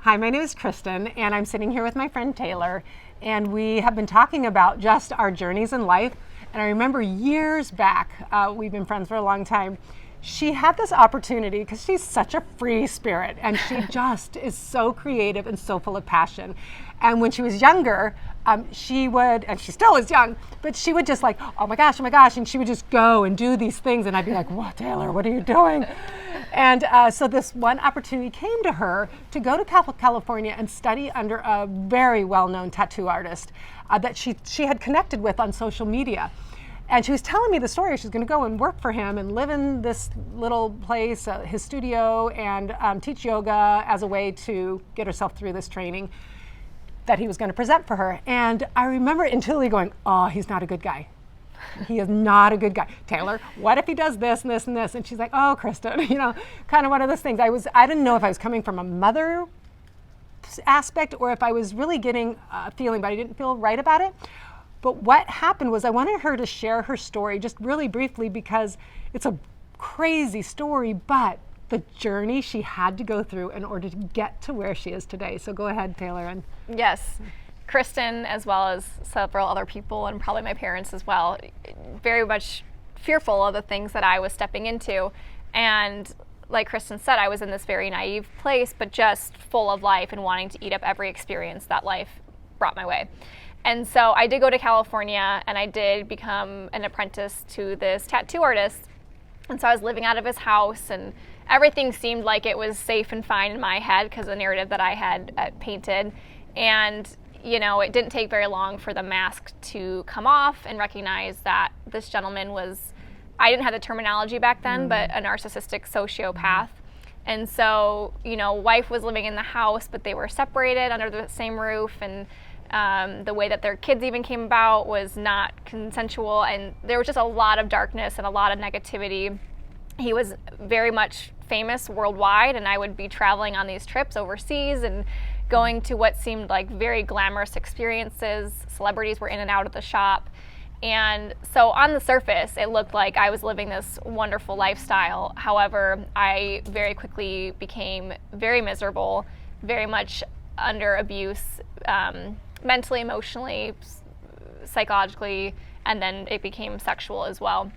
Hi, my name is Kristen, and I'm sitting here with my friend Taylor, and we have been talking about just our journeys in life. And I remember years back, we've been friends for a long time, she had this opportunity because she's such a free spirit, and she just is so creative and so full of passion. And when she was younger, she would, and she still is young, but she would just like, oh my gosh, and she would just go and do these things, and I'd be like, what, Taylor, what are you doing? And so this one opportunity came to her to go to California and study under a very well-known tattoo artist that she had connected with on social media. And she was telling me the story. She's going to go and work for him and live in this little place, his studio, and teach yoga as a way to get herself through this training that he was going to present for her. And I remember intuitively going, oh, he's not a good guy. He is not a good guy. Taylor, what if he does this and this and this? And she's like, oh, Kristen, kind of one of those things. I didn't know if I was coming from a mother aspect or if I was really getting a feeling, but I didn't feel right about it. But what happened was I wanted her to share her story just really briefly because it's a crazy story, but the journey she had to go through in order to get to where she is today. So go ahead, Taylor. Yes. Kristen, as well as several other people and probably my parents as well, very much fearful of the things that I was stepping into. And like Kristen said, I was in this very naive place, but just full of life and wanting to eat up every experience that life brought my way. And so I did go to California and I did become an apprentice to this tattoo artist. And so I was living out of his house and everything seemed like it was safe and fine in my head because of the narrative that I had painted. And, it didn't take very long for the mask to come off and recognize that this gentleman was, I didn't have the terminology back then, but a narcissistic sociopath. And so, wife was living in the house, but they were separated under the same roof. And the way that their kids even came about was not consensual, and there was just a lot of darkness and a lot of negativity. He was very much famous worldwide, and I would be traveling on these trips overseas and going to what seemed like very glamorous experiences. Celebrities were in and out of the shop. And so on the surface, it looked like I was living this wonderful lifestyle. However, I very quickly became very miserable, very much under abuse, mentally, emotionally, psychologically, and then it became sexual as well.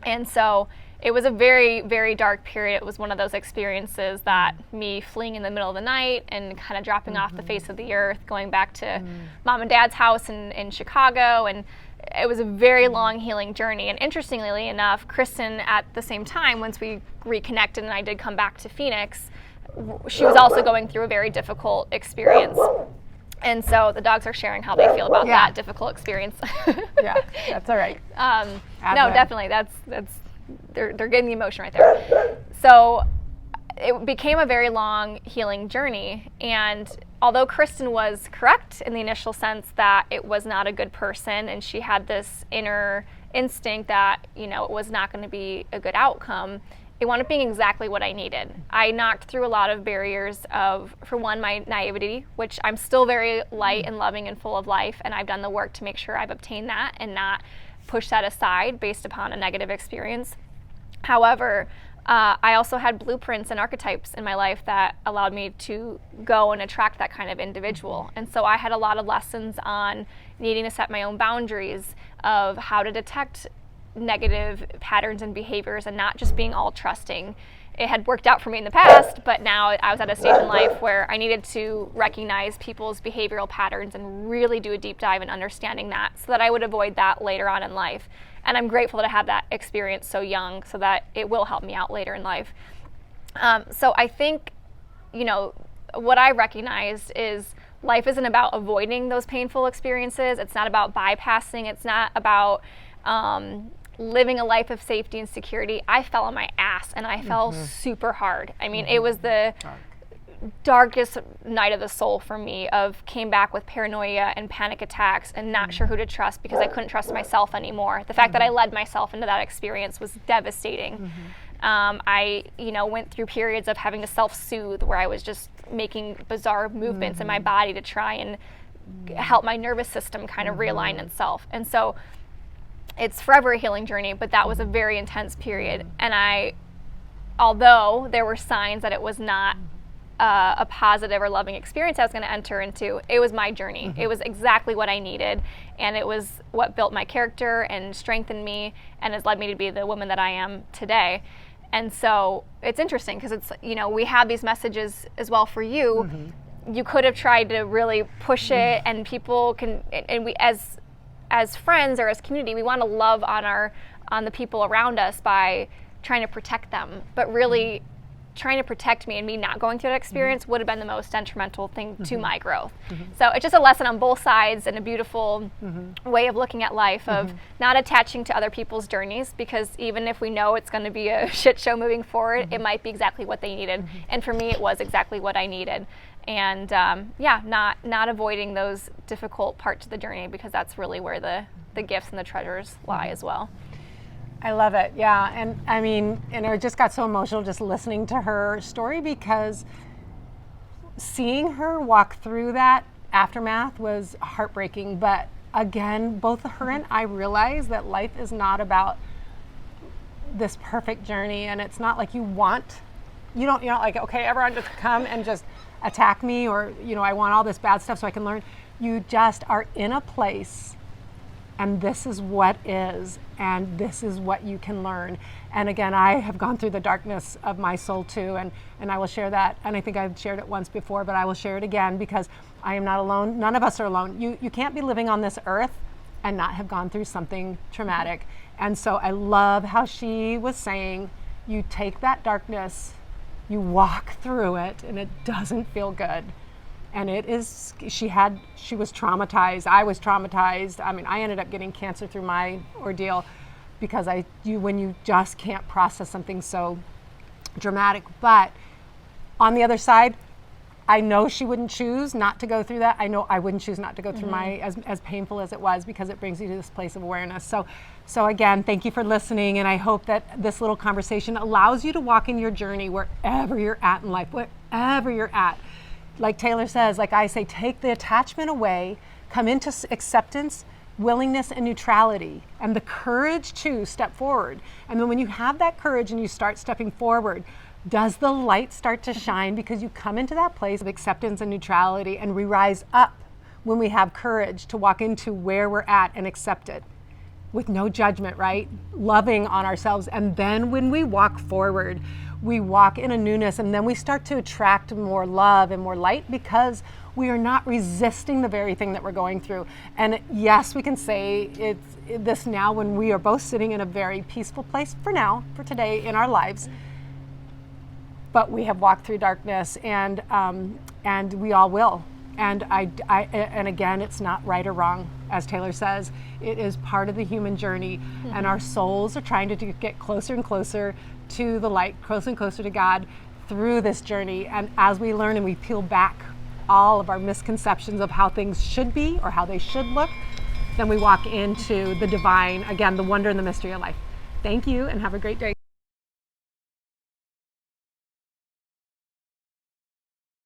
And so it was a very, very dark period. It was one of those experiences that me fleeing in the middle of the night and kind of dropping off the face of the earth, going back to mom and dad's house in Chicago. And it was a very long healing journey. And interestingly enough, Kristen, at the same time, once we reconnected and I did come back to Phoenix, she was also going through a very difficult experience. And so the dogs are sharing how they feel about that difficult experience. Yeah, that's all right. No, definitely. That's they're getting the emotion right there. So it became a very long healing journey. And although Kristen was correct in the initial sense that it was not a good person and she had this inner instinct that, it was not going to be a good outcome, it wound up being exactly what I needed. I knocked through a lot of barriers of, for one, my naivety, which I'm still very light and loving and full of life, and I've done the work to make sure I've obtained that and not push that aside based upon a negative experience. However, I also had blueprints and archetypes in my life that allowed me to go and attract that kind of individual. And so I had a lot of lessons on needing to set my own boundaries of how to detect negative patterns and behaviors and not just being all trusting. It had worked out for me in the past, but now I was at a stage in life where I needed to recognize people's behavioral patterns and really do a deep dive in understanding that so that I would avoid that later on in life. And I'm grateful to have that experience so young so that it will help me out later in life. So I think, what I recognized is life isn't about avoiding those painful experiences. It's not about bypassing. It's not about living a life of safety and security. I fell on my ass and I fell super hard. I mean, it was the darkest night of the soul for me. Came back with paranoia and panic attacks and not sure who to trust because I couldn't trust myself anymore. The fact that I led myself into that experience was devastating. I went through periods of having to self-soothe where I was just making bizarre movements in my body to try and help my nervous system kind of realign itself. And so it's forever a healing journey, but that was a very intense period. And although there were signs that it was not a positive or loving experience I was going to enter into. It was my journey. It was exactly what I needed, and it was what built my character and strengthened me and has led me to be the woman that I am today. And so it's interesting because it's, we have these messages as well for you. You could have tried to really push it, and people can, and we as friends or as community, we want to love on the people around us by trying to protect them, but really trying to protect me and me not going through that experience would have been the most detrimental thing to my growth. So it's just a lesson on both sides and a beautiful way of looking at life, of not attaching to other people's journeys, because even if we know it's going to be a shit show moving forward, it might be exactly what they needed. And for me, it was exactly what I needed. And not avoiding those difficult parts of the journey, because that's really where the gifts and the treasures lie as well. I love it. Yeah. And I mean, I just got so emotional just listening to her story, because seeing her walk through that aftermath was heartbreaking. But again, both her and I realize that life is not about this perfect journey, and it's not like you're not like, okay, everyone just come and just attack me, or, I want all this bad stuff so I can learn. You just are in a place, and this is what is, and this is what you can learn. And again, I have gone through the darkness of my soul too, and I will share that. And I think I've shared it once before, but I will share it again, because I am not alone. None of us are alone. You can't be living on this earth and not have gone through something traumatic. And so I love how she was saying, you take that darkness, you walk through it, and it doesn't feel good. And it is, she was traumatized. I was traumatized. I mean, I ended up getting cancer through my ordeal, because when you just can't process something so dramatic. But on the other side, I know she wouldn't choose not to go through that. I know I wouldn't choose not to go through as painful as it was, because it brings you to this place of awareness. So again, thank you for listening, and I hope that this little conversation allows you to walk in your journey wherever you're at in life, wherever you're at. Like Taylor says, like I say, take the attachment away, come into acceptance, willingness, and neutrality, and the courage to step forward. And then when you have that courage and you start stepping forward, does the light start to shine, because you come into that place of acceptance and neutrality, and we rise up when we have courage to walk into where we're at and accept it with no judgment, right? Loving on ourselves. And then when we walk forward, we walk in a newness, and then we start to attract more love and more light, because we are not resisting the very thing that we're going through. And yes, we can say it's this now, when we are both sitting in a very peaceful place for today in our lives. But we have walked through darkness, and we all will. And and again, it's not right or wrong, as Taylor says. It is part of the human journey, and our souls are trying to get closer and closer to the light, closer and closer to God through this journey. And as we learn and we peel back all of our misconceptions of how things should be or how they should look, then we walk into the divine, again, the wonder and the mystery of life. Thank you, and have a great day.